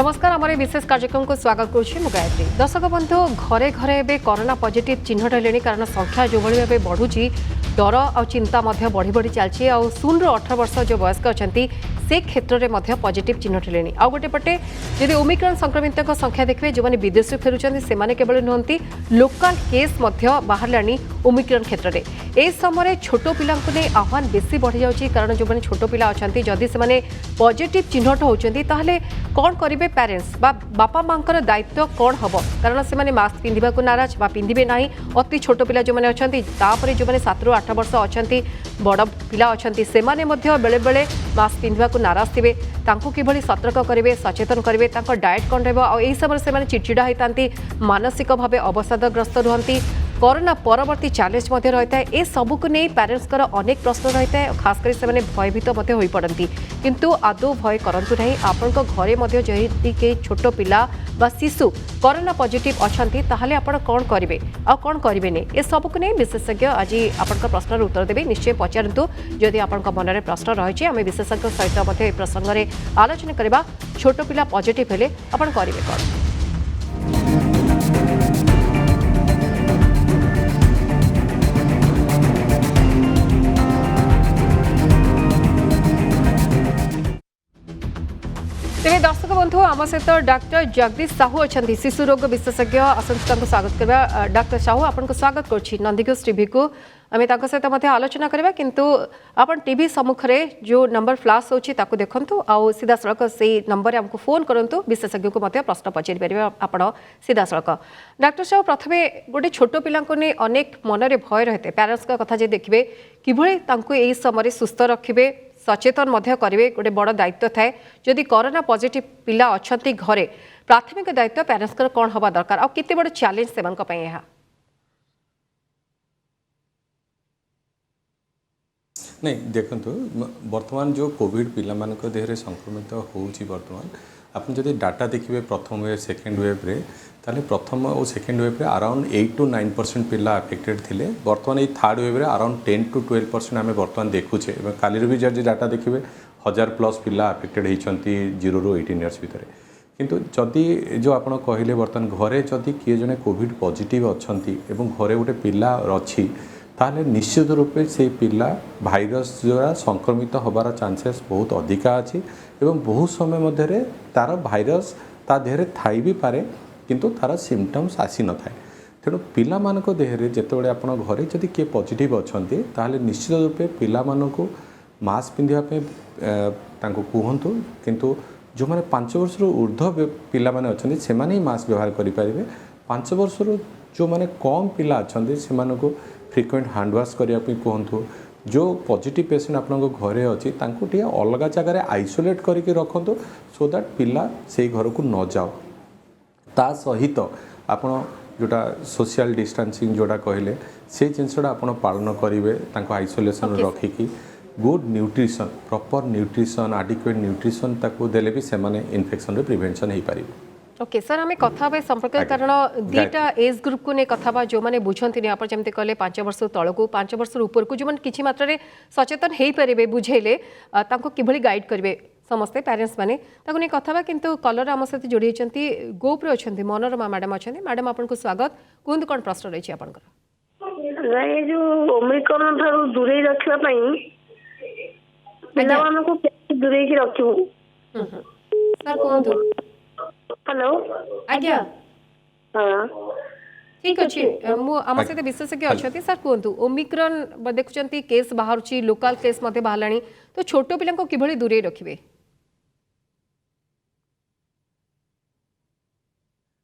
नमस्कार आम विशेष कार्यक्रम को स्वागत करुच्ची गायत्री। दर्शक बंधु घरे घरे एवं कोरोना पॉजिटिव चिन्हट हेले कारण संख्या जो भाव बढ़ुची डर आ चिंता बढ़ी बढ़ी चलती आ 0 ରୁ 18 वर्ष जो वयस्क अच्छा से क्षेत्र में पॉजिटिव चिन्हट हेले आ गोटे पटे जदि ओमिक्रॉन संक्रमित संख्या देखिए जो विदेश फेरुंट से केवल नुहति लोकाल केस बाहर ओमिक्रॉन क्षेत्र में यह समय छोट पिला आह्वान बेसी बढ़ी जाऊँगी कारण जो छोट पिला अच्छा जदि से पॉजिटिव चिन्हट होती कौन करेंगे पेरेंट्स बापा माँ दायित्व कौन हम कारण से मास्क पिंधा को नाराज पिंधे ना अति छोट पिला जो अच्छा जो 7 ରୁ 8 वर्ष अच्छा बड़ पिला अच्छा से बेले बेले मास्क पिंधा को नाराज थे कि सतर्क करेंगे सचेतन करेंगे डाएट कौन रही समय से चिड़चिड़ा होता मानसिक भाव अवसादग्रस्त रुहति कोरोना परवर्ती चैलेंज रही है ये सबको नहीं पेरेंट्स अनेक प्रश्न रही है खासकर से भयभीत हो पड़ती किंतु आदौ भय करूँ ना आपण घरे जदि छोट पिला बा शिशु कोरोना पॉजिटिव अच्छा ताहले आपण कौन करेंगे आ कौन करेंगे नहीं ये सबको नहीं विशेषज्ञ आज आपण प्रश्न उत्तर देवे निश्चय पचारतु जदि आपण मन में प्रश्न रही आम विशेषज्ञ सहित प्रसंग में आलोचना करवा छोट पिला पॉजिटिव हेले आपण करेंगे कौन। तेरे दर्शक बंधु आम सहित डॉक्टर जगदीश साहू अच्छा शिशु रोग विशेषज्ञ आसंता स्वागत करवा। डॉक्टर साहू आपको स्वागत करुच्ची नंदीघोष टीवी को आम सहित आलोचना करवा किंतु आपण टीवी सम्मुख में जो नंबर फ्लाश होची ताकू देखंतु आउ सीधा सड़क से नंबर हमको फोन करंतु विशेषज्ञ को प्रश्न पचारि पारे आपण सीधा सड़क। डॉक्टर साहू प्रथमे गोटे छोट पिला अनेक मन में भय रही है पेरेंट्स का कथा देखिए कि समय सुस्थ रखिए सचेतन करेंगे गोटे बड़ दायित्व थाए जदि कोरोना पॉजिटिव पिला अच्छा घरे प्राथमिक दायित्व पेरेंट्स कौन हवा दरकार आ केते बड़ चैलेंज से नहीं देखु बर्तमान जो कोविड पिला मानक देहरे संक्रमित होउची बर्तमान आपन जदि डाटा देखिए प्रथम वेव सेकेंड वेव रे ताले प्रथम और सेकेंड वेव रे अराउंड 8 to 9% पिला अफेक्टेड थिले बर्तमान ये थर्ड वेव रे अराउंड 10 to 12% आम बर्तमान देखुचे काली भी जब डाटा देखिए 1000+ पिला अफेक्टेड होती 0 ରୁ 18 इयर्स भितर किंतु जदि जो आपन कहले बर्तमान घरे जदि किए जने कोविड पॉजिटिव अच्छी घरे गोटे पिला अच्छी ताहले निश्चित रूपे से पिला भाइरस द्वारा संक्रमित होबार चांसेस बहुत अधिका अच्छी एवं बहुत समय मध्य तार भाइरस ता देहरे थाई भी पारे किंतु तार सिम्पटम्स आसी न थाए तेणु पिला मानक देहरे जेतेबेले आपण घरे जदि किए पॉजिटिव अच्छी ताहले निश्चित रूपे पिला मानकु मास्क पिंधिया पे तांको कहंतु किंतु जो माने 5 वर्ष ऊर्ध्व पिला माने अच्छे से माने ही मास्क व्यवहार करि पारिबे 5 वर्ष जो माने कम पिला अच्छे से मानकु फ्रिक्वेंट हैंड वाश करने कहतु जो पॉजिटिव पेशेंट आप घरे अच्छी अलग जगह आइसोलेट करके रखु सो दैट पिला से घर को न जाओ ता सहित आप जोटा सोशल डिस्टेंसिंग जोटा कहले से जिनसा आप पालन करेंगे आइसोलेशन रखिकी good nutrition proper nutrition adequate nutrition ताको देले भी से इन्फेक्शन रे प्रिवेंशन हो पारे। ओके सर आम कथा संपर्क कारण दीटा एज ग्रुप को नहीं कथा जो मैंने बुझती आप जमी कहले 5 वर्ष तौक 5 वर्ष ऊपर को जो मैंने किसी मात्रा सचेतन हो पारे बुझेले कि गाइड करेंगे समस्ते पेरेंट्स मैंने नहीं कथा किंतु कलर आम सहित जोड़ी होती गोप्रे अच्छा मनोरमा मैडम अच्छा मैडम आपको स्वागत कहतु कौन प्रश्न रही आप दूरे रखापी दूरे रखू सर कहतु हेलो आज्ञा हाँ ठीक अच्छे आम सहित विशेषज्ञ अच्छा सर कहतु ओमिक्रॉन देखुं केस बाहर लोकल केस बाहर तो छोट पिला कि दूरे रखिए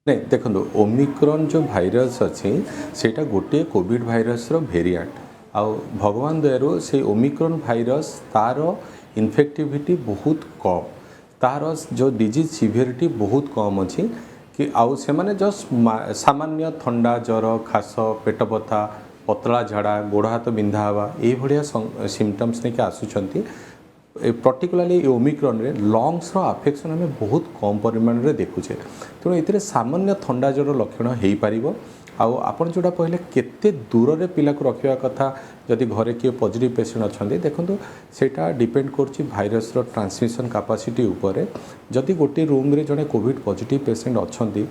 नहीं देखो ओमिक्रॉन जो भाइरस अच्छी सेटा गोटे कोविड भाइरस रो वेरिएंट आउ भगवान दयारू से ओमिक्रॉन भाइरस तार इन्फेक्टिविटी बहुत कम तार जो डिजीज सिवियरिटी बहुत कम अच्छी कि आउ से माने जस्ट सामान्य थंडा ज्वर खास पेट बथा पतला झाड़ा गोड़ हाथ बिंधा हवा ये भाया सिम्पटम्स नहीं आसुंच पर्टिकुलाली ओमिक्रॉन रे लंग्स रो अफेक्शन आम बहुत कम परिमाण रे देखुचे तेणु ये सामान्य थंडा ज्वर लक्षण हो पार आउ आपण जोटा कहले केते दूर रे पिला को रखिया कथा जदि घरे किए पॉजिटिव पेशेंट अछंती देखंतु सेटा डिपेंड करछि भाइरस रो ट्रांसमिशन कैपेसिटी ऊपर जदि गोटे रूम रे जने कोविड पॉजिटिव पेशेंट अछंती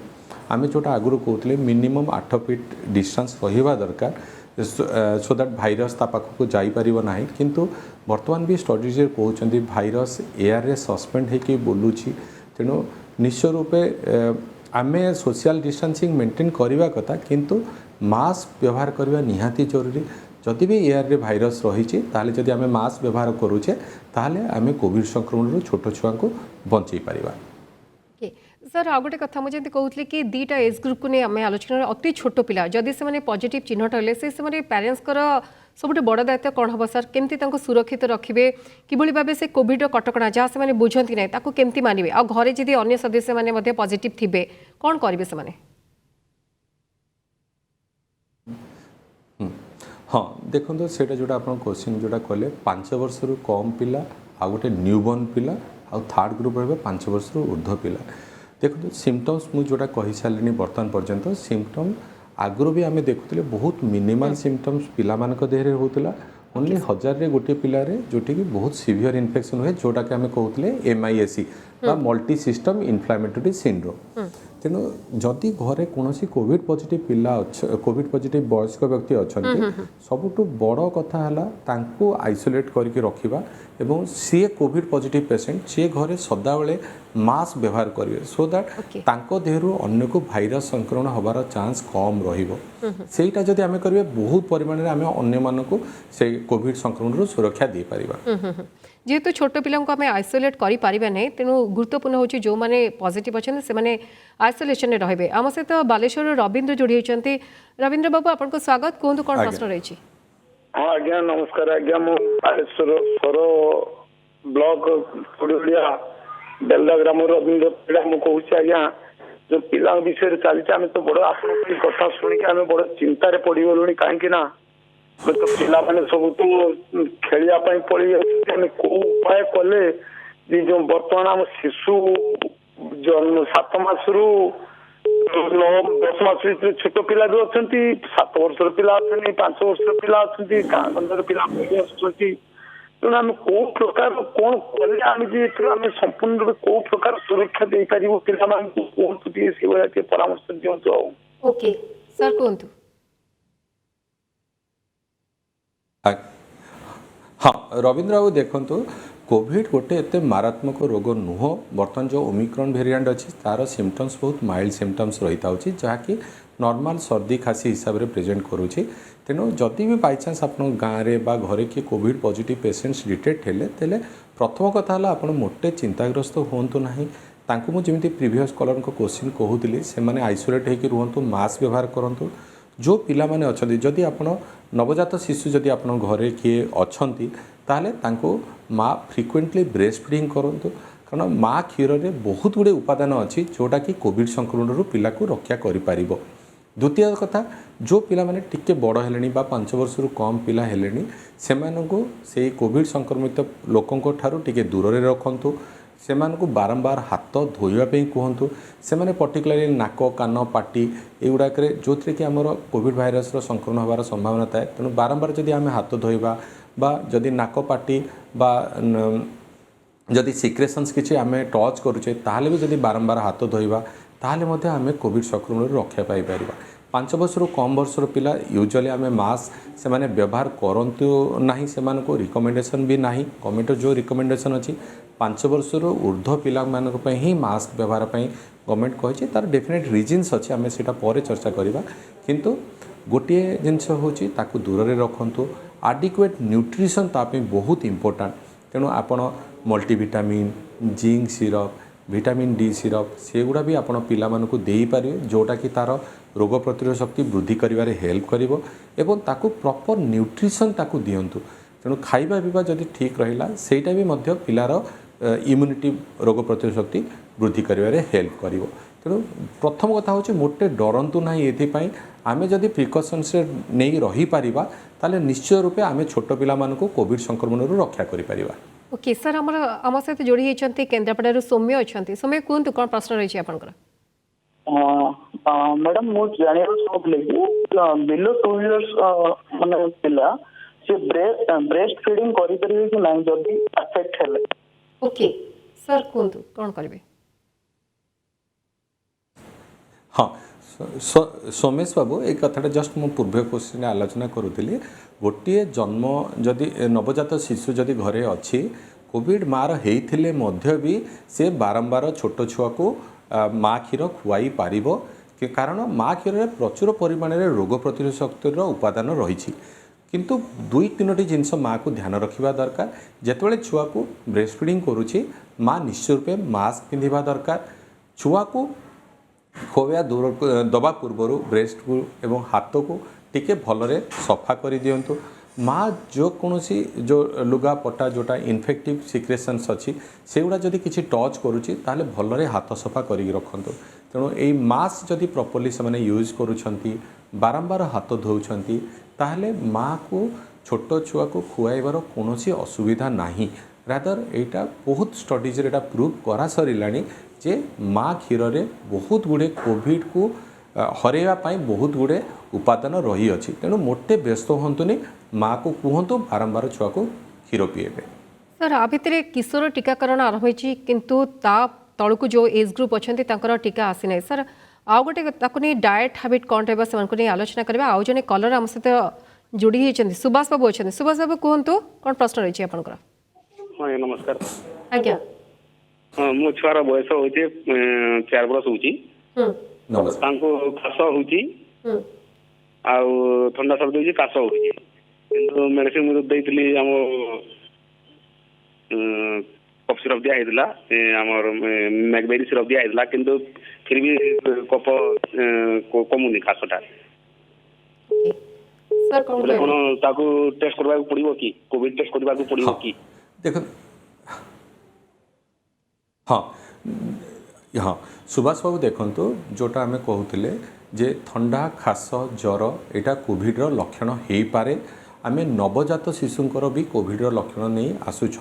आमे जोटा आगुरु कहउतले मिनिमम 8 फीट डिस्टेंस रहिबा दरकार सो दैट भाइरस ता पाखक जाई परिबो नाही किंतु वर्तमान भी स्टडीज कहउचंती भाइरस एयर रे सस्पेंड हे कि बोलुछि तेणु निश्चय रूपे आमे सोशल डिस्टेंसिंग मेंटेन करबा कथा किंतु मास्क व्यवहार करबा निहाती जरूरी जदि भी एयर रे भाइरस रही ताले जदि आमे मास्क व्यवहार करूचे ताले आमे कोविड संक्रमण रो छोट छुआ को बंचई परिबा। सर आ गोटे कथा मुझे कहते कि दुईटा एज ग्रुप को नहीं आम आलोचना अति छोट पिला जदि से पॉजिटिव चिन्हट हेले से पेरेंट्स सबुठ बड़ दायित्व कौन हम सर केमती सुरक्षित रखिए किभली भाव से कोविड कटकणा जहाँ से बुझती ना ताको केमती मानिबे आ घरे जदि अन्य सदस्य माने पॉजिटिव थिबे कौन करेंगे से हाँ देखो सेटा जोटा आप क्वेश्चन जोटा कहले 5 वर्ष रु कम पिला आ गोटे न्यूबॉर्न पिला आ थर्ड ग्रुप रहे 5 वर्ष रु ऊर्ध्व पिला देखो सिम्पटम्स मुझे जोटा कही सारे बर्तमान पर्यंत सिम्पटम आगुरी भी आम देखुले बहुत मिनिमल सिम्पटम्स पिला देहरे होता ओनली 1000 रे गोटे पिलारे जोटी की बहुत सिवियर इन्फेक्शन हुए जोटा कि आम कहते MISC बा मल्टी सिस्टम इन्फ्लामेटरी सिंड्रोम तेणु जदि घरे कौन कोविड पॉजिटिव पिला कोविड पॉजिटिव वयस्क व्यक्ति अच्छा सबुठ बड़ कथा है आइसोलेट करके रखा एवं सी कोविड पॉजिटिव पेशेंट सी घरे सदाबले मास्क व्यवहार करेंगे सो दैट तांको देहरु अन्य को भाइरस संक्रमण होबार चांस कम रहिबो सेटा जदि आमे करिवे बहुत परिमाण रे आमे अन्य मानको से कोविड संक्रमण रो सुरक्षा दे परिबा जेहेतु छोट पिला आम आइसोलेट करें ना तेणु गुरुत्वपूर्ण होची जो माने पॉजिटिव अच्छे से आइसोलेशन में रहे आम सहित बालेश्वर रवींद्र जोड़ी होती रवींद्र बाबू आपको स्वागत कहतु कौन प्रश्न रही। हाँ आज्ञा नमस्कार आज्ञा मु बालेश्वर सर ब्लॉक पुड़िया बेलदा ग्राम रवींद्र पीड़ा मु कहूँ आज्ञा जो पिला विषय चलती आम तो बड़ आप कथा शुणिक आम बड़ चिंतार पड़गलु कहीं ना तो पिला मैंने सब तो खेलिया पड़ी कौ उपाय कले जो बर्तमान आम शिशु जन्म 7 मास रु 10 मास छोट पिला भी अच्छा 7 वर्षर पिला अच्छा 5 वर्षर पिला अच्छा गाँ गंडर पिला तेणु आम कौ प्रकार कौन कले आम आम संपूर्ण रूप कौ प्रकार सुरक्षा दे पार पिला कहतु परामर्श दिंतु ओके सर कहतु। हाँ रवींद्र बाबू देखु कोविड गोटे एते मारात्मक रोग नुह बर्तमान जो ओमिक्रॉन वेरिएंट अच्छी तार सिम्पटम्स बहुत माइल्ड सिम्पटम्स रही था जहाँकि नॉर्मल सर्दी खासी हिसाब से प्रेजेंट करुँची तेणु जदि भी बाई चांस आप गाँव में बा घरे किए कोविड पॉजिटिव पेशेंट्स डिटेक्ट हेले तेले प्रथम कथा है आप मोटे चिंताग्रस्त हूँ ना तांको मु जमी प्रीवियस कलर को क्वेश्चन कहूली से आइसोलेट होकर रुहतु मास्क व्यवहार करूँ जो पिला माने अछंती जदि आपण नवजात शिशु जदि आपण घरे किए अछंती ताले तांको माँ फ्रिक्वेंटली ब्रेस्ट फीडिंग करंतु कारण माँ क्षीर में बहुत गुड़े उपादान अच्छी जोटा कि कोविड संक्रमण पिला को रक्षा करि पारिबो। द्वितीय कथा जो पिला माने टिके बड़ हेलेनी बा 5 वर्ष रु कम पिला हेलेनी सेमानकु से कोविड संक्रमित लोकंको ठारू टिके दूर रे रखंतु सेमानकु बारंबार हाथ धोइबापी कहतु से पर्टिकुलाली नाक कान पाटी युवाक जो थी कि आमर कोविड भाइरस संक्रमण होबार संभावना थाए तेणु बारंबार जदि आम हाथ धोइबा बा जदि नाक पाटी बा जदि सिक्रेशंस किसी आम टच करुचे ताहले भी जदि बारंबार हाथ धोइबा ताहले मध्य आम कोविड संक्रमण रक्षा पाई परिबा। 5 वर्ष रु कम वर्षर पिला यूजुअली आम मास्क से माने व्यवहार करंतु नाही सेमान को रिकमेंडेशन भी नाही गवर्नमेंट जो रिकमेंडेशन अच्छी 5 वर्ष रु ऊर्ध्व पिला ही मास्क व्यवहार गवर्नमेंट कही तार डेफिनेट रिजन्स अच्छे आम से पर चर्चा करवा किंतु गोटे जिनस होची ताकू दूर रे रखंतु आडिक्वेट न्यूट्रिशन तापी बहुत इंपोर्टेंट तेणु आपण multivitamin zinc syrup vitamin D syrup सेगुड़ा भी आपण पिला मानकु देई पारिबे जोटा कि तार रोग प्रतिरोध शक्ति वृद्धि करिवारे हेल्प करिवो एवं ताकू प्रॉपर न्यूट्रिशन ताकू दियंतु तेणु खाइबा पीवा जदि ठीक रहिला सेटा भी मध्य पिलार इम्यूनिटी रोग प्रतिरोध शक्ति वृद्धि करिवारे हेल्प करिवो। तेणु प्रथम कथा होची मोटे डरंतु नाही एथिपाई आमे जदि प्रिकॉशन्स नहीं रही पारिबा ताले निश्चय रूपे आमे छोट पिला मानकु कोविड संक्रमण रु रक्षा करि पारिबा। ओके सर आम सहित जोड़ी होती केन्द्रापड़ा सौम्य अच्छा सौम्य कहतु कौन प्रश्न रही आपंकर मैडम मु जानिबार चाहूली कि बिलो 2 इयर्स माने पिला से ब्रेस्ट फीडिंग करि परिबे कि नाही जदी अफेक्ट हेले। ओके सर कहतु कौन करेंगे? हाँ सोमेश बाबू एक कथाटा जस्ट मु पूर्व क्वेश्चन आलोचना करूली गोटे जन्म जदि नवजात शिशु जदि घरे अच्छी कोविड मार होते भी से बारंबार छोट छुआ को माँ क्षीर खुआई पार कारण माँ क्षीर में प्रचुर परिमाण में रोग प्रतिरोधक शक्तिर उपादान रही किंतु 2-3टी जिनस माँ को ध्यान रखा दरकार जितेबाला छुआ को ब्रेस्ट फीडिंग करुच्ची माँ निश्चित रूपे मास्क पिंधा दरकार छुआ को खोया दूर दबा पूर्वर ब्रेस्ट को एवं हाथ को टिके भलरे सफा कर दिंतु माँ जो कौन जो लुगा पटा जोटा इनफेक्टिव सिक्रेशंस अच्छी से गुड़ा जदि किसी टच करुच्ची ताले भलरे हाथ सफा कर रखु तेणु यही मास्क जदि प्रॉपर्ली से यूज करुँच बारंबार हाथ धोउछंती ताहले माँ को छोट छुआ को खुआइबार कौन असुविधा नहीं रादर एटा बहुत स्टडीज एटा प्रूव करा सरिलानी जे माँ क्षीर में बहुत गुड़े कोविड को हरैया बहुत गुड़े उपादान रही अछि तेणु मोटे व्यस्त हंतुनी माँ को कहतु बारंबार छुआ को क्षीर पीएबे। सर आ भितर किशोर टीकाकरण आरंभ होइछि किंतु ता तळकु जो एज ग्रुप अछंती तांकर टीका आसी नै सर आउ गोटे ताकु नै डाएट हैबिट कोन रहबा समान को नै आलोचना करबा आउ जने कलर हम सहित जोड़ी हिचंती सुभाष बाबू अछंती सुभाष बाबू कहंतु कोन प्रश्न रहिछि आपनकर? हाँ नमस्कार आज्ञा हाँ मो छुआर बयस होचे 4 वर्ष होची नमस्कार तांको खास होची आउ ठंडा सब होची कास होची किंतु मेडिसिन मु देइतली हम कफ सिरप दिया हैदला हमर मैगबेरी सिरप दिया हैदला किंतु फिर भी कफ कमुनी खासटा सर कोन ताको टेस्ट करबा पड़िबो कि कोविड टेस्ट करबा पड़िबो कि देख हाँ हाँ सुभाष बाबू देखु जोटा आम कहते जे ठंडा खास ज्वर यहाँ कोविड लक्षण हो पारे आम नवजात शिशुंकर भी कोविड लक्षण नहीं आसुंच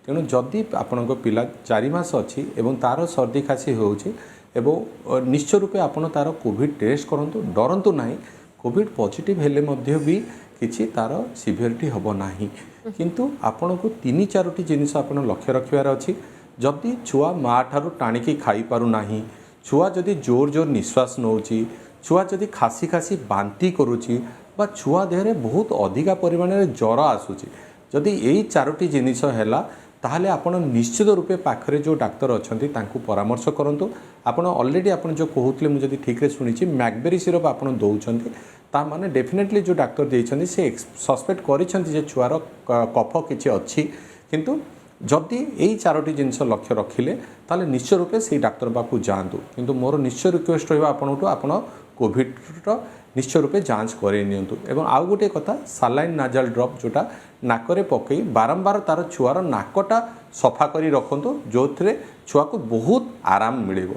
तेणु जदि आपण पिला 4 मास अच्छी एवं तार सर्दी खासी होची एवं निश्चय रूपे आपण तार कोविड टेस्ट करंतु डरंतु नहीं कोविड पॉजिटिव हेले मध्य भी किछि तार सिवियरिटी हबो नाही किंतु आपण को 3-4टी जिनिस आपण लक्ष्य रखिबार अछि जदि छुआ माँ ठारू टाणिकी खाई पारु नाही छुआ जदि जोर जोर निश्वास नौची छुआ जदि खासी खासी बांती करुची बा छुआ देहरे बहुत अधिका परिमाण में ज्वर आसुची जदि यही 4टी जिनिस हैला ताहले आपण निश्चित रूपे पाखरे जो डाक्तर अछंती तांकु परामर्श करंतु आपण ऑलरेडी आपण जो कहउतले मु जदि ठीक रे सुनिछि मैगबेरी सिरप आपण दउछंती ता माने डेफिनेटली जो डाक्टर देइछंती से सस्पेक्ट करिछंती जे छुआर कफ किछि अछि किंतु जदि यही 4टी जिनिस लक्ष्य रखिले ताले निश्चय रूपे से डाक्तर पाखु जातु किंतु मोर निश्चय रिक्वेस्ट रहिबा आपनटू आपण कोविड निश्चय रूपे जांच करे नियंतु एवं आउ गोटे कथा सालाइन नाजल ड्रप जोटा नाकरे पकई बारंबार तार छुआर नाकटा सफा करी रखंतु जो थे छुआ को बहुत आराम मिलेबो।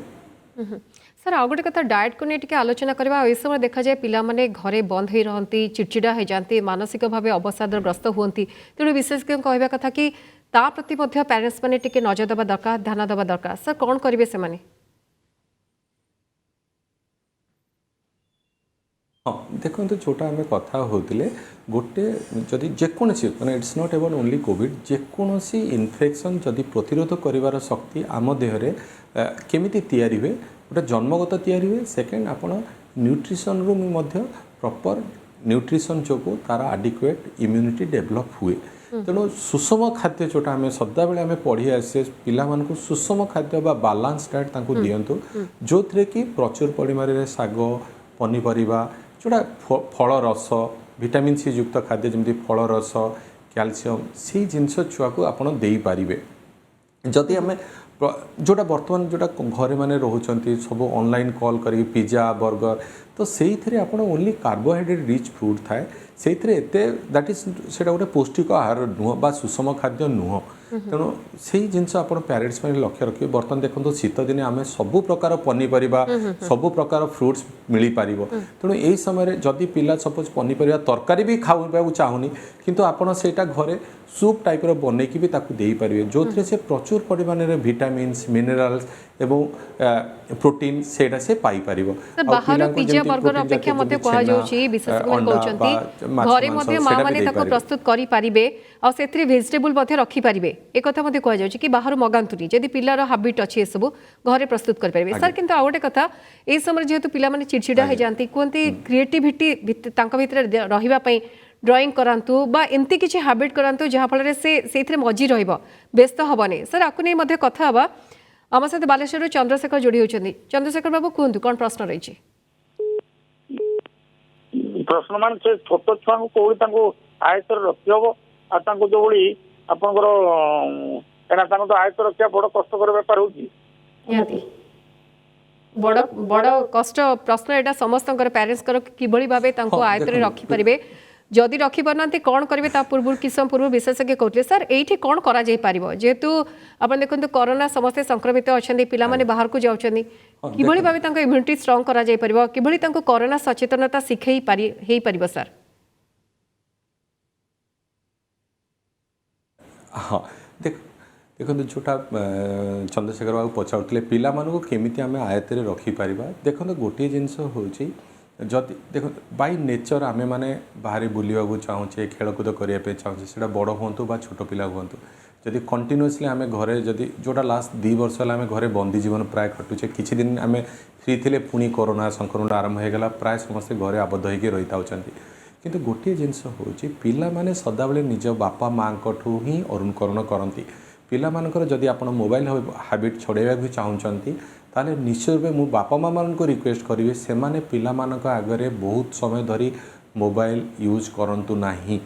सर आउ गोटे कथा डाएट को नहीं आलोचना करबा ए समय देखा जाए पिला माने घरे बंद ही रहंती चिड़चिड़ा हो जाती मानसिक भाव अवसादग्रस्त हुंती तेणु विशेष कहवा कथा कि ता प्रति मध्य पेरेंट्स माने टिके नजर देवा दरकार ध्यान देवा दरकार सर कौन करेंगे से माने? हाँ देखो जोटा आम कथा होते गोटे जदि जेकोसी मैंने it's not even only covid जेकोसी इन्फेक्शन जदि प्रतिरोध करिवार शक्ति आम देहरे केमिति तैयारी हुए गोटे जन्मगत तैयारी हुए सेकेंड आपण न्यूट्रिशन रु मध्य प्रॉपर न्यूट्रिशन जो तार एडिक्वेट इम्यूनिटी डेवलप हुए तेणु सुषम खाद्य जोटा आम सदा बेले आम पढ़ी आसे पिला मानकु सुषम खाद्य बा बैलेंस डाइट तांकु दियंतु जो थे कि प्रचुर परिमाण में साग पनीपरिबा जोटा फल रस विटामिन सी युक्त खाद्य जमी फल रस कैल्शियम से जिनस छुआ को आपड़ दे पारे जदि आम जोटा बर्तमान जोटा घरे माने रोचंती सब ऑनलाइन कॉल करी पिज्जा बर्गर तो से ओनली कार्बोहाइड्रेट रिच फूड थाए से दैट इज से गोटे पौष्टिक आहार नुह बा सुषम खाद्य नुह तेणु से जिनस आप पेरेंट्स में लक्ष्य रखिए बर्तमान देखो शीत दिने आम सबु प्रकार पनीपरिबा सबु प्रकार फ्रुट्स मिल पार तेणु यही समय जदि पिला सपोज पनीपरिबा तरकारी भी खावा चाहूनी किंतु आपण सेटा घरे सूप टाइप बनईकि भी ताकू दे पारे जो से प्रचुर परिमाण विटामिन्स मिनरल्स एवं प्रोटीन सेटा से पाई परिबो। बाहर पिज्जा बर्गर अपेक्षा मते कहा जाउची विशेषज्ञ कहउचंती घरे मते मां माने ताको प्रस्तुत करि परिबे आ सेथि वेजिटेबल मते रखि परिबे ए कथा मते कहा जाउची कि बाहर मगांतुनी जदि पिल्लार हैबिट अछि ए सब घरे प्रस्तुत कर परिबे। सर किंतु आ गोटे कथा ए समय जेहेतु पिल्ला माने चिड़चिड़ा हो जांती कोनती क्रिएटिविटी तांका भितर रहिबा पई ड्राइंग करांतु बा एमती किछि हैबिट करांतु जहा फल से मजी रहिबो व्यस्त हबनी। सर आकु नै मध्ये कथा हबा आम सहित बालेश्वर चंद्रशेखर जोड़ी होती। चंद्रशेखर बाबू कहतु कौन प्रश्न रही? प्रश्न मान से छोट छुआ को आयत रखी हम जो आपंकर आयत रखा बड़ कष्टर बेपार हो बड़ बड़ कष्ट प्रश्न एटा समस्त पेरेंट्स किभली भाबे आयत रखी पारे जदि रखी पारना कौन करेंगे पूर्व किस समय पूर्व विशेषज्ञ कहते सर ये कौन करा जेहेतु आप देखो कोरोना समस्ते संक्रमित अच्छा पिला बाहर को जाऊँच किभली भाबे इम्यूनिटी स्ट्रंग करा जाय परिबो किभली कोरोना सचेतनता शिखई पार सर? हाँ देखो जोटा चंद्रशेखर बाबू पचारुले पिला मानू केमिति आमे आयतरे रखी पारिबा। देखो गोटे जिनस होची जदि देखो बाय नेचर आमे माने बाहर बुलवा चाहूचे खेलकूद करने चाहूचे से बड़ हूँ बा छोट पिला हूँ जदि कंटिन्यूअसली आमे घरे जदि जोटा लास्ट 2 वर्ष आमे घरे बंदी जीवन प्राय खटुचे किछि दिन आमे फ्री थिले पुणी कोरोना संक्रमण आरंभ हो गला प्राय समस्ते घरे आबद्ध होकर रही था किंतु गोटे जिनस होची पिला माने सदाबले निज बापा माँ ठू ही अनुकरण करती पिला मानकर जदि आपण मोबाइल हैबिट छड़ाइबा चाहूँगी ताले निश्चय रूपे मु बापा माँ मान को रिक्वेस्ट करी से माने पिला मानक आगरे बहुत समय धरी मोबाइल यूज करंतु नाही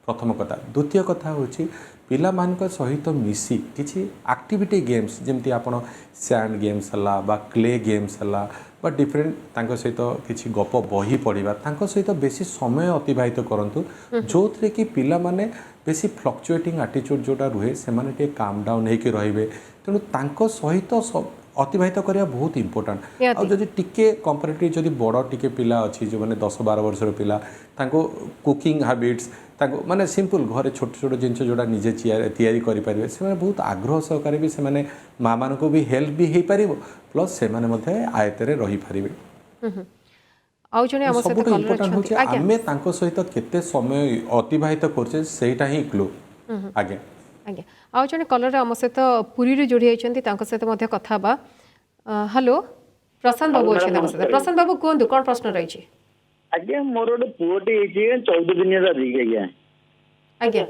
प्रथम कथा। द्वितीय कथा होची पिला मानक सहित मिसी किछि एक्टिविटी गेम्स जमती आपण सैंड गेम्स हला बा क्ले गेम्स हला बा डिफरेंट तांको सहित किछि गप बही पढ़िबा तांको सहित बेसी समय अतिबाहित करंतु जो थे कि पिला माने बेसी फ्लक्चुएटिंग एटीट्यूड जोटा रुहे से माने टे काम डाउन होकर रहिबे तेणु तांको सहित अतिबाहित करिया बहुत इंपोर्टेंट। और जदि टिके कंपैरेटिव जदि बड़ टिके पिला अच्छी जो मैंने 10-12 वर्षर पिला तांको कुकिंग हैबिट्स तांको माने सिंपल घरे छोट छोट जिनस जोड़ा निजे तैयारी करि परिबे से माने बहुत आग्रह सहकारे भी से माने माँ मान को भी हेल्प भी हो पार प्लस से माने मध्य आयतरे रही पारिबे। आउ जने हम सहित कॉलर होचे आमे तांको सहित केते समय अतिबाहित करछे सेटा ही क्लू आगे आज्ञा। आउ जने कॉलर हम सहित पुरी जोड़ी होइछंती तांको सहित मध्य कथा बा। हेलो प्रशांत बाबू अछि हम सहित। प्रशांत बाबू कोन कौन प्रश्न रही छी? आज्ञा मोर गोटे पुओटी होइछि 14 दिन रा दी आज्ञा। आज्ञा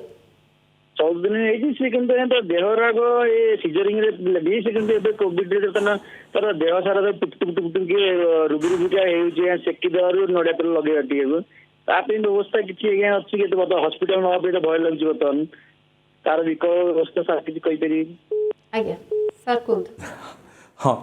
14 दिन होइछि से किंतु देह राग ए सिजरिंग रे भी से किंतु एबे कोविड रे तना तर देह सारा टुक टुक टुक टुक के रुबी रुबी का होइछि सेकी दरु नडिया तेल लगे आटिए ता पे व्यवस्था किछि आज्ञा अछि के तो हॉस्पिटल न पे भय लागि बतन तार विकल व्यवस्था सारा किछि कहि परि आज्ञा सर कोन? हाँ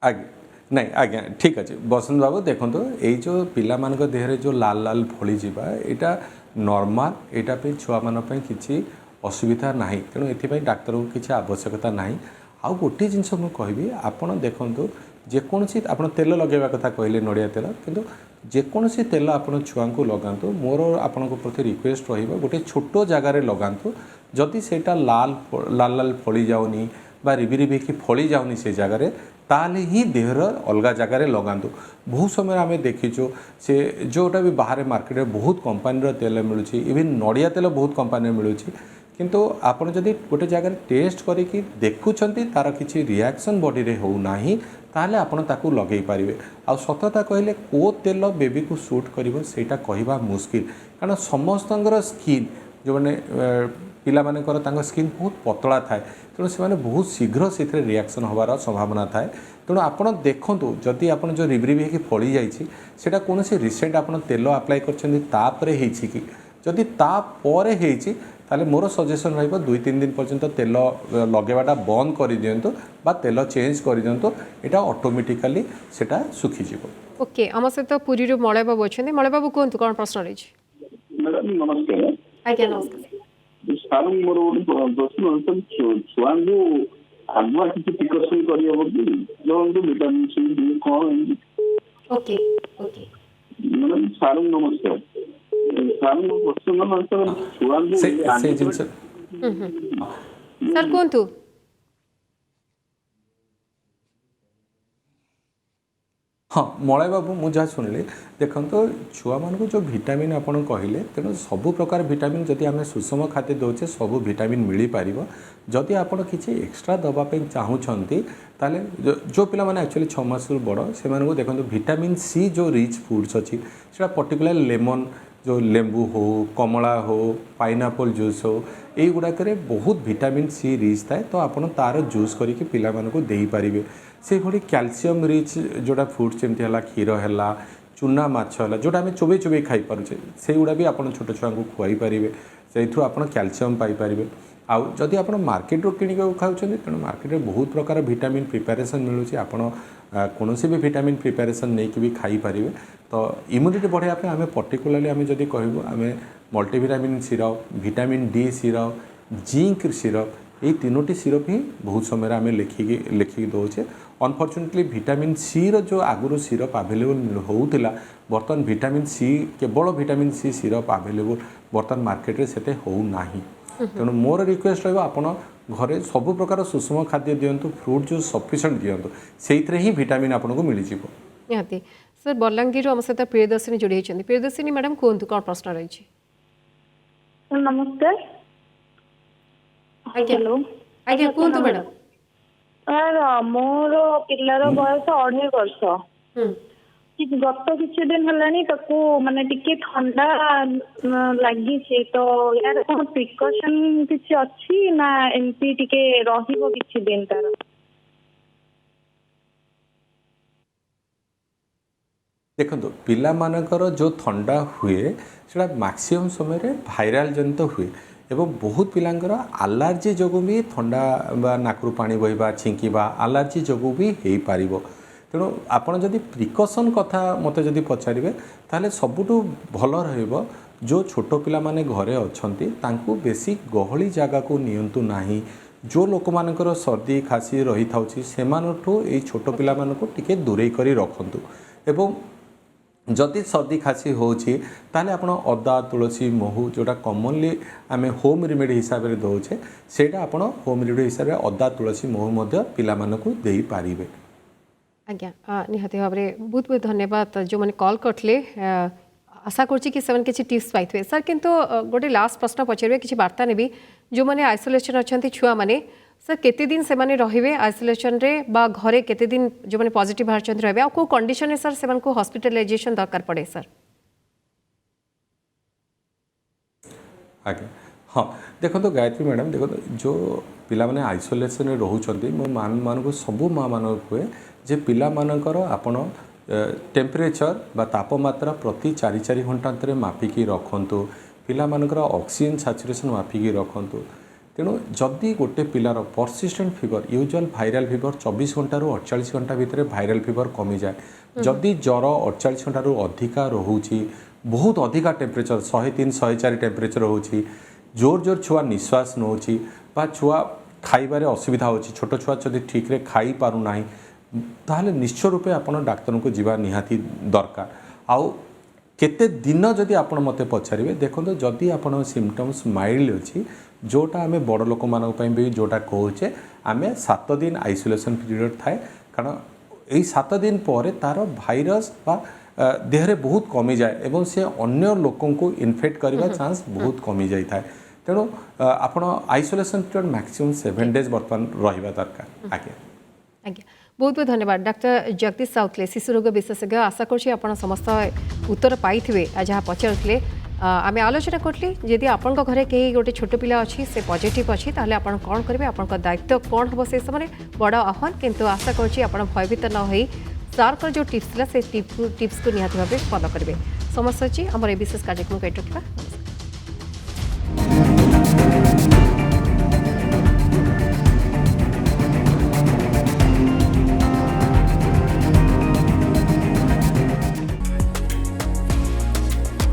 आज्ञा नहीं आज्ञा ठीक अच्छे बसंत बाबू देखो ये जो पिला मान देहरे जो लाल लाल फली जावा यहाँ नॉर्मल यहाँ पे छुआ मान किसी असुविधा ना तेणु ये डाक्तर को किसी आवश्यकता ना। आउ गोटे जिनस मुझे कहबी आपड़ देखु जेकोसी आप तेल लगेवा कथा कहले नड़िया तेल किंतु जेकोसी तेल आप छुआ को लगातु मोर आपण प्रति रिक्वेस्ट रही गोटे छोट जगार लगातु जदि सेटा लाल लाल लाल फली जाऊनी बा रिबी रिबी कि फली जाऊनी से जगार ताले ही देहर अलग जगार लगातु। बहुत समय आम देखीचु से जोटा भी बाहर मार्केट में बहुत कंपानी तेल मिलूँ इवन नड़िया तेल बहुत कंपानी मिलूँ किंतु आप जदि गोटे जगह टेस्ट करके देखुं तार किसी रिएक्शन बॉडी रे होना ताहले आपण ताकू लगे पारे। आ सतता कहले को तेल बेबी को सूट करिवो सेटा कहवा मुश्किल कारण समस्त स्किन जो मैंने पिला मानकर तांको स्किन बहुत पतला थाए तेणु से बहुत शीघ्र से रिएक्शन होवार संभावना थाए तेणु आप देखूँ जदि आप जो रिबरिबी होकर फली जाइए कौन से रिसेंट आप तेल अप्लाई करपरे कि जदि तापर ताले मोर सजेसन रहिबो 2-3 दिन पर्यंत तेल लगेवाटा बंद कर दियंतु बा तेल चेंज कर दियंतु एटा ऑटोमेटिकली सेटा सुखी जीवो। ओके हम सहित पुरी रो मळे बाबू अछंती। मळे बाबू कोन कोन प्रश्न रही छी? मैडम नमस्कार। आज्ञा नमस्कार। सार मोर गोटे प्रश्न छुआ को आगुआ किसी प्रिकॉशन करियो जो विटामिन सी डी कौन? ओके ओके मैडम सार नमस्कार। से जिनस ସାର୍ କୁହନ୍ତୁ। हाँ मलय बाबू मुझे जहाँ शुणिली देखो छुआ मानक जो भिटामिन आप कहले तेणु सबु प्रकार भिटामिन जदि आम सुषम खाद्य दौचे सबू भिटामिन मिल पार जदि आप किसी एक्सट्रा दवाई चाहूँगी ताले जो पिला माने एक्चुअली 6 मास बड़ से देखो भिटामिन सी जो रिच फूड्स अच्छी से पर्टिकुलर लेमन जो लेंबू हो कमला हो पाइनएप्पल जूस हो यही गुड़ाक बहुत भिटामिन सी रिच थाए तो आप तार जूस करके पिला मानक दे पारे से भली कैल्शियम रिच जोड़ा फूड्स जमती है क्षीर है चूना माछ है जोटा आम चोबई चोबई खाई पारे से गुड़ा भी आप छोट छुआ को खुआई पारे से आप कैल्शियम पाइपर आउ जदि आप मार्केट किणिक खाऊँ तेणु मार्केट में बहुत प्रकार भिटामिन प्रिपेरेसन मिलूँ आपड़ कौन भी भिटामिन प्रिपेरेसन नहीं भी खाई पारे तो इम्यूनिटी बढ़ाई आम पर्टिकुलाली आम जदि कहूँ आम multivitamin syrup vitamin D syrup zinc syrup ये तीनोटी सिरप ही बहुत समय आम लिखिकी दौचे अनफर्चुनेटली विटामिन सी जो आगुरी सिरप आवेलेबल होता बर्तमान विटामिन सी केवल विटामिन सी सिरप आवेलेबल बर्तमान मार्केट में से होना तेणु मोर रिक्वेस्ट रहा घरे सबु प्रकार सुषम खाद्य दिंतु फ्रूट जो सफिशिएंट दिंतु से ही विटामिन आपको मिल निहाती सर बलांगीर आम सहित प्रियदर्शिनी जोड़ी होती प्रियदर्शिनी मैडम कहतु कौन प्रश्न रही? नमस्कार। हेलो आज्ञा कहतु मैडम। सर मोर पिलार बयस 2.5 वर्ष गत किसी दिन है माने टिके ठंडा लगी तो यार कौन प्रिकॉशन किसी अच्छी ना एमपी टिके रहिबो किछि दिन तार? देखो पिला मानकर जो ठंडा हुए से मैक्सिमम समय भाइराल जनित हुए एवं बहुत पिलांकर आलर्जी जो भी ठंडा नाकरू पानी बहवा छिंकिबा आलर्जी जो भी हो पार तेणु आपड़ जदि प्रिकसन कथा मत जदि पचारे ताले सबुठु भल रहिबो जो छोट पिला माने घरे अछंती तांकु बेसी गहली जगह को नियंतु नाही जो लोक मानकर सर्दी खासी रही थाउची सेमानठु ए छोट पिला मानको टिके दूरे करी रखंतु एवं जदि सर्दी खासी होची ताले आपण अदा तुलसी महू जोटा कॉमनली आम होम रेमेडी हिसाब से दौचे सेटा आपण होम रेमेडी हिसाब से अदा तुलसी महू मध्य पिला मानकु देई पारिबे। आज्ञा निहाती भाव में बहुत बहुत धन्यवाद जो मैंने कॉल करते आशा करुँची कि से किसी टिप्स पाइबे सर किंतु गोटे लास्ट प्रश्न पचारे किसी वार्ता नेबी जो मैंने आइसोलेशन अच्छा छुआ मैंने सर केते दिन से माने रहिबे आइसोलेशन रे बा घरे केते दिन जो मैंने पॉजिटिव बाहर रहिबे आ को कंडीशन है सर से को हॉस्पिटलाइजेशन दरकार पड़े सर? आगे हाँ देखो तो गायत्री मैडम देखो तो जो पिला माने आइसोलेशन रे रहउछंती मो मान को सबु माँ मान हुए जे पिला मानकर आपण टेम्परेचर बा तापमात्रा प्रति 4 घंटा अंतरे मापिकी रखंतु पिला मानकर ऑक्सीजन सैचुरेशन मापिकी रखंतु तेणु जदि गोटे पिलार persistent fever usual viral fever 24 घंटा 48 घंटा भितर भाइराल फीवर कमी जाए जदि ज्वर 48 घंटा अधिका रोची बहुत अधिका टेम्परेचर 103 104 टेम्परेचर रोची जोर जोर छुआ निश्वास नौची बा छुआ खाइबारे असुविधा होची छोट छुआ जदि ठीक रे खाई पारु नाही ताहले निश्चय रूपे आपण डाक्तर को जीवा निहाती दरकार आउ केते दिन जदि आपण मते पचारे देखो जदि आपण सिम्पटम्स माइल्ड अच्छी जोटा आम बड़ लोक मान भी जोटा कहे आम 7 दिन आइसोलेशन पीरियड थाए कारण यही 7 दिन पर तार भाइरस बा देहरे बहुत कमी जाए एवं से अन्य लोकों को इन्फेक्ट करने चांस बहुत कमी जाए था तेणु आपण आइसोलेशन पीरियड मैक्सिमम 7 डेज बर्तमान रहा दरकार। आज्ञा आज्ञा बहुत बहुत धन्यवाद डॉक्टर जगदीश साउतले शिशु रोग विशेषज्ञ आशा कर समस्त उत्तर पाई जहाँ पचारे आम आलोचना करी जदि आपण घरे कहीं गोटे छोट पिला अच्छी से पॉजिटिव अच्छी ताहले आपण कौन करेंगे आपण दायित्व कौन हम से समय बड़ आह्वान किंतु आशा कर भयभीत न हो सार जो टिप्स से टिप्स को निहाती भाव फॉलो करेंगे। समस्त अच्छी आम विशेष कार्यक्रम को रखा।